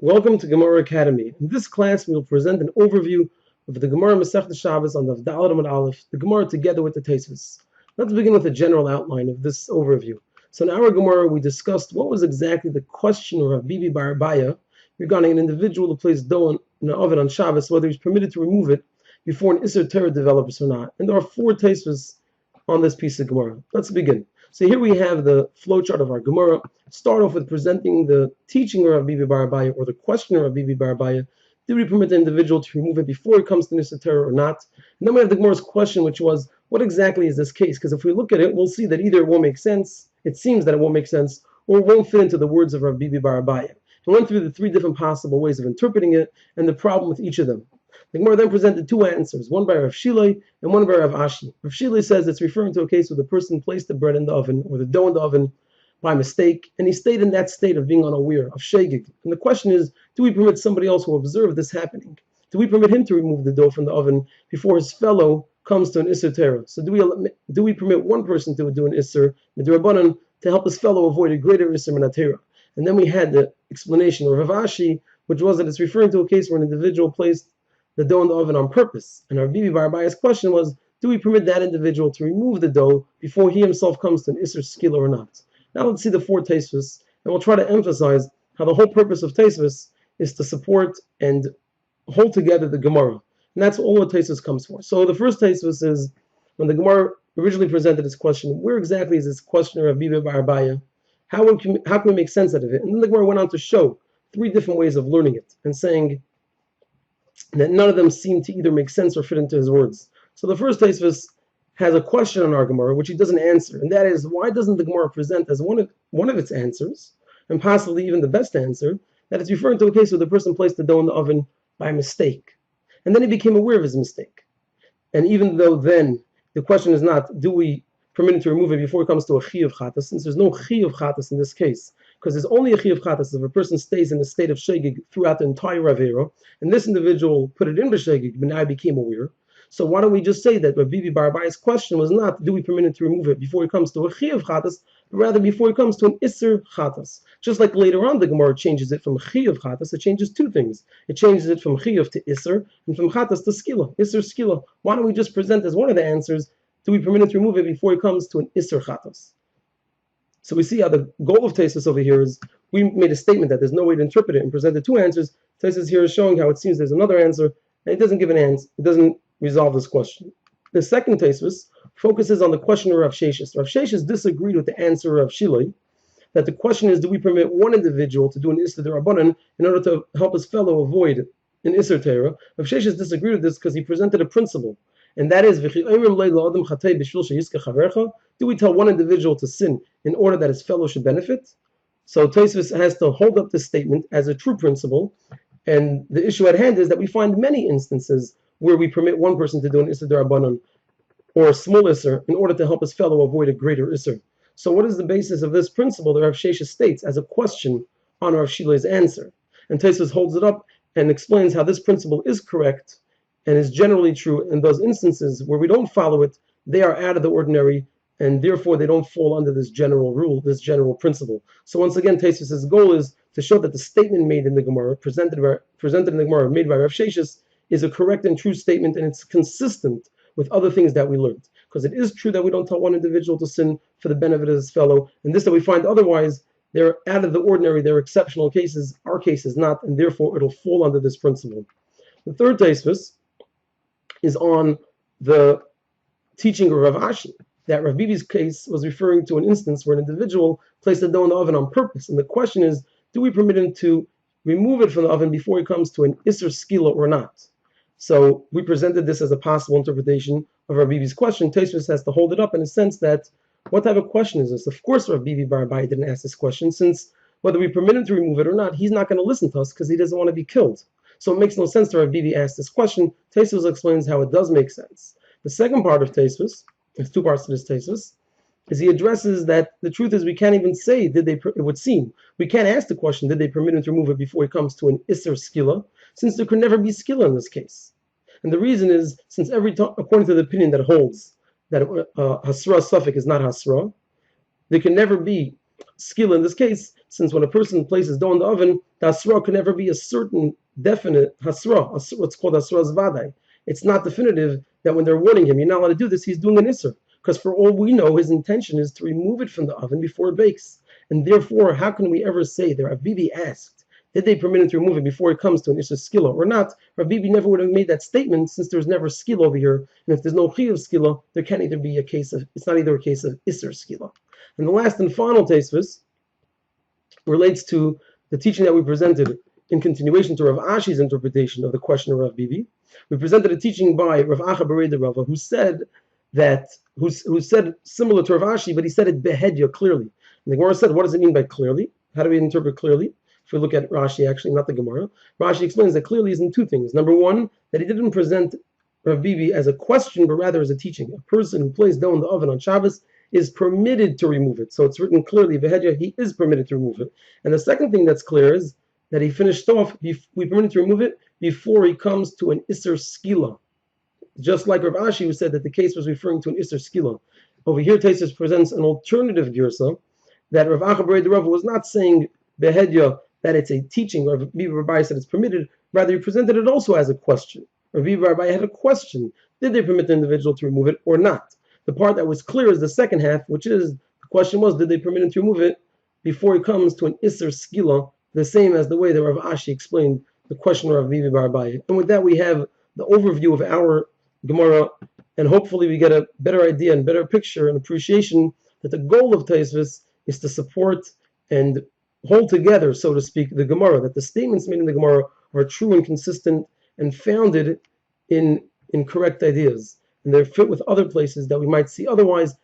Welcome to Gemara Academy. In this class, we will present an overview of the Gemara Masechta Shabbos on the Daled Amud Aleph, the Gemara together with the Tosfos. Let's begin with a general outline of this overview. So in our Gemara, we discussed what was exactly the question of Rav Bibi Bar Abaya regarding an individual who placed dough in an oven on Shabbos, whether he's permitted to remove it before an Isser Torah develops or not. And there are four Tosfos on this piece of Gemara. Let's begin. So here we have the flowchart of our Gemara. Start off with presenting the teaching of Rav Bibi Bar Abaya, or the question of Rav Bibi Bar Abaya. Did we permit the individual to remove it before it comes to Nisr Torah or not? And then we have the Gemara's question, which was, what exactly is this case? Because if we look at it, we'll see that either it won't make sense, it seems that it won't make sense, or it won't fit into the words of Rav Bibi Bar Abaya. We went through the three different possible ways of interpreting it and the problem with each of them. The Gemara then presented two answers, one by Rav Shilai and one by Rav Ashi. Rav Shilai says it's referring to a case where the person placed the bread in the oven, or the dough in the oven, by mistake, and he stayed in that state of being unaware, of shegig. And the question is, do we permit somebody else who observed this happening? Do we permit him to remove the dough from the oven before his fellow comes to an Isser Torah? So do we permit one person to do an Isser, Midrabanan, to help his fellow avoid a greater Isser Minatera? And then we had the explanation of Rav Ashi, which was that it's referring to a case where an individual placed the dough in the oven on purpose. And Rav Bibi Bar Abaya's question was, do we permit that individual to remove the dough before he himself comes to an Isser Skila or not? Now let's see the four Tosfos, and we'll try to emphasize how the whole purpose of Tosfos is to support and hold together the Gemara. And that's all what Tosfos comes for. So the first Tosfos is, when the Gemara originally presented this question, where exactly is this question of Rav Bibi Bar Abaya? How can we make sense out of it? And then the Gemara went on to show three different ways of learning it, and saying that none of them seem to either make sense or fit into his words. So the first Tosfos has a question on our Gemara which he doesn't answer, and that is, why doesn't the Gemara present as one of its answers, and possibly even the best answer, that it's referring to a case where the person placed the dough in the oven by mistake, and then he became aware of his mistake. And even though then the question is not, do we permit him to remove it before it comes to a chi of chatas, since there's no chi of chatas in this case, because there's only a chi of chatas if a person stays in a state of shegig throughout the entire Ravera, and this individual put it in b'shegig, but now he became aware. So why don't we just say that Rav Bibi Bar Abaya's question was not, do we permit him to remove it before it comes to a chi of chatas, but rather before it comes to an isser chatas. Just like later on the Gemara changes it from chi of chatas, it changes two things. It changes it from chi of to isser, and from chatas to skila, isser skila. Why don't we just present as one of the answers, do we permit him to remove it before it comes to an isser chatas? So we see how the goal of Tosfos over here is, we made a statement that there's no way to interpret it and presented two answers. Tosfos here is showing how it seems there's another answer, and it doesn't give an answer, it doesn't resolve this question. The second Tosfos focuses on the question of Rav Sheshis. Rav Sheshis disagreed with the answer of Shilai, that the question is, do we permit one individual to do an Isser D'Rabbanan in order to help his fellow avoid an Isser Torah? Rav Sheshis disagreed with this because he presented a principle, and that is, do we tell one individual to sin in order that his fellow should benefit? So Tosfos has to hold up this statement as a true principle, and the issue at hand is that we find many instances where we permit one person to do an Isser D'Rabbanan, or a small Isser, in order to help his fellow avoid a greater Isser. So what is the basis of this principle that Rav Sheshis states as a question on Rav Shilai's answer? And Tosfos holds it up and explains how this principle is correct and is generally true in those instances where we don't follow it, they are out of the ordinary, and therefore they don't fall under this general rule, this general principle. So once again, Tosfos' goal is to show that the statement made in the Gemara, presented in the Gemara, made by Rav Sheshis, is a correct and true statement, and it's consistent with other things that we learned. Because it is true that we don't tell one individual to sin for the benefit of his fellow, and this that we find otherwise, they're out of the ordinary, they're exceptional cases, our case is not, and therefore it'll fall under this principle. The third Tosfos is on the teaching of Rav Ashi, that Rav Bibi's case was referring to an instance where an individual placed the dough in the oven on purpose, and the question is, do we permit him to remove it from the oven before he comes to an Isser Skila or not? So we presented this as a possible interpretation of Rav Bibi's question. Tosfos has to hold it up in a sense that, what type of question is this? Of course Rav Bibi Bar Abaya didn't ask this question, since whether we permit him to remove it or not, he's not going to listen to us because he doesn't want to be killed. So it makes no sense to Rav Bibi ask this question. Tosfos explains how it does make sense. The second part of Tosfos, there's two parts to this Tosfos, is he addresses that the truth is we can't even say, it would seem, we can't ask the question, did they permit him to remove it before he comes to an Isser Skila, since there could never be Skila in this case. And the reason is, since according to the opinion that holds that Hasra Suffolk is not Hasra, there can never be skila in this case, since when a person places dough in the oven, the hasra can never be a certain definite hasra, what's called hasra zvadai. It's not definitive that when they're warning him, you're not allowed to do this, he's doing an isser. Because for all we know, his intention is to remove it from the oven before it bakes. And therefore, how can we ever say that Rav Bibi asked, did they permit him to remove it before it comes to an isser skila or not? Rav Bibi never would have made that statement since there's never skila over here. And if there's no chiyuv skila, there can either be a case of, it's not either a case of isser skila. And the last and final Tosfos relates to the teaching that we presented in continuation to Rav Ashi's interpretation of the question of Rav Bibi. We presented a teaching by Rav Acha Bereda Rava, who said similar to Rav Ashi, but he said it behedya clearly. And the Gemara said, what does it mean by clearly? How do we interpret clearly? If we look at Rashi, actually, not the Gemara, Rashi explains that clearly is in two things. Number one, that he didn't present Rav Bibi as a question, but rather as a teaching. A person who places dough in the oven on Shabbos is permitted to remove it. So it's written clearly, behedya, he is permitted to remove it. And the second thing that's clear is that he finished off, we permitted to remove it before he comes to an Isser Skila. Just like Rav Ashi, who said that the case was referring to an Isser Skila. Over here, Tosfos presents an alternative girsa that Rav Acha Bereda Rava was not saying behedya that it's a teaching, or Rav Bibi Rabbi said it's permitted. Rather, he presented it also as a question. Rav Bibi Rabbi had a question: did they permit the individual to remove it or not? The part that was clear is the second half, which is the question was: did they permit him to remove it before he comes to an Isser Skila? The same as the way that Rav Ashi explained the question of Rav Bibi Rabbi. And with that, we have the overview of our Gemara, and hopefully we get a better idea and better picture and appreciation that the goal of Tosfos is to support and hold together, so to speak, the Gemara, that the statements made in the Gemara are true and consistent and founded in correct ideas, and they're fit with other places that we might see otherwise